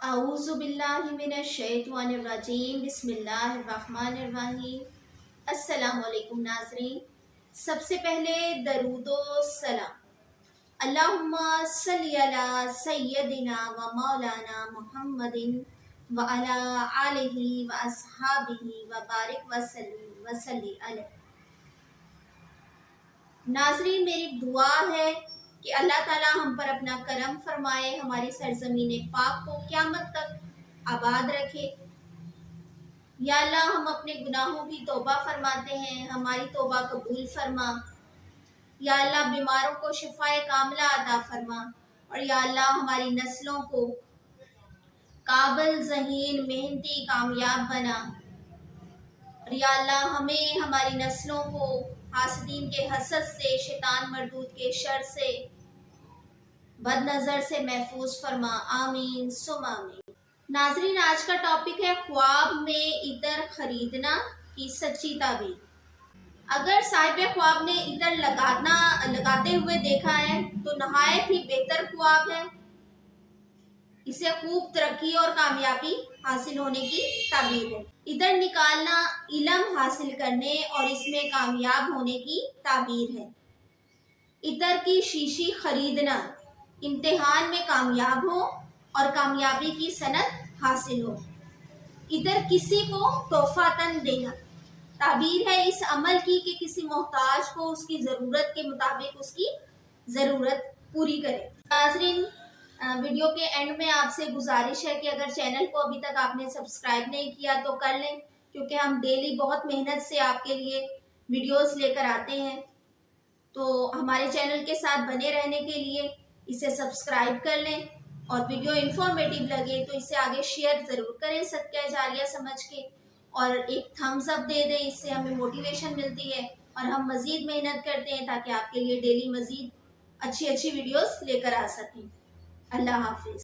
अऊज़ु बिल्लाहि मिनश शैतानिर रजीम बिस्मिल्लाहिर रहमानिर रहीम। अस्सलामु अलैकुम नाज़रीन। सबसे पहले दरूदो सलाम अल्लाहुम्मा सल्ली अला सय्यदिना व मौलाना मुहम्मदिन व अला आलिहि व अस्हाबिहि व बारिक व सल्ली अलैहि। नाज़रीन, मेरी दुआ है कि अल्लाह ताला हम पर अपना करम फरमाए, हमारी सरजमीन पाक को क़यामत तक आबाद रखे। या अल्लाह, हम अपने गुनाहों की तौबा फरमाते हैं, हमारी तौबा कबूल फरमा। या अल्लाह, बीमारों को शिफाए कामिला अता फरमा। और या अल्लाह, हमारी नस्लों को काबिल, ज़हीन, मेहनती, कामयाब बना। और या अल्लाह, हमें, हमारी नस्लों को हासदीन के हसद से, शैतान मरदूद के शर से, बद नज़र से महफूज फरमा। आमीन सुम आमीन। नाज़रीन, आज का टॉपिक है ख्वाब में इतर खरीदना की सच्ची ताबीर। अगर साहिब ख्वाब ने इतर लगाते हुए देखा है तो नहायत ही बेहतर ख्वाब है। इसे खूब तरक्की और कामयाबी हासिल होने की ताबीर है। इतर निकालना इल्म हासिल करने और इसमें कामयाब होने की ताबीर है। इतर की शीशी खरीदना इम्तिहान में कामयाब हो और कामयाबी की सनद हासिल हो। इतर किसी को तोहफातन देना ताबीर है इस अमल की कि किसी मोहताज को उसकी ज़रूरत के मुताबिक उसकी ज़रूरत पूरी करे। नाज़रीन, वीडियो के एंड में आपसे गुजारिश है कि अगर चैनल को अभी तक आपने सब्सक्राइब नहीं किया तो कर लें, क्योंकि हम डेली बहुत मेहनत से आपके लिए वीडियोस लेकर आते हैं। तो हमारे चैनल के साथ बने रहने के लिए इसे सब्सक्राइब कर लें और वीडियो इन्फॉर्मेटिव लगे तो इसे आगे शेयर ज़रूर करें सदका जारिया समझ के, और एक थम्स अप दे दें। इससे हमें मोटिवेशन मिलती है और हम मज़ीद मेहनत करते हैं ताकि आपके लिए डेली मज़ीद अच्छी वीडियोस लेकर आ सकें। अल्लाह हाफिज़।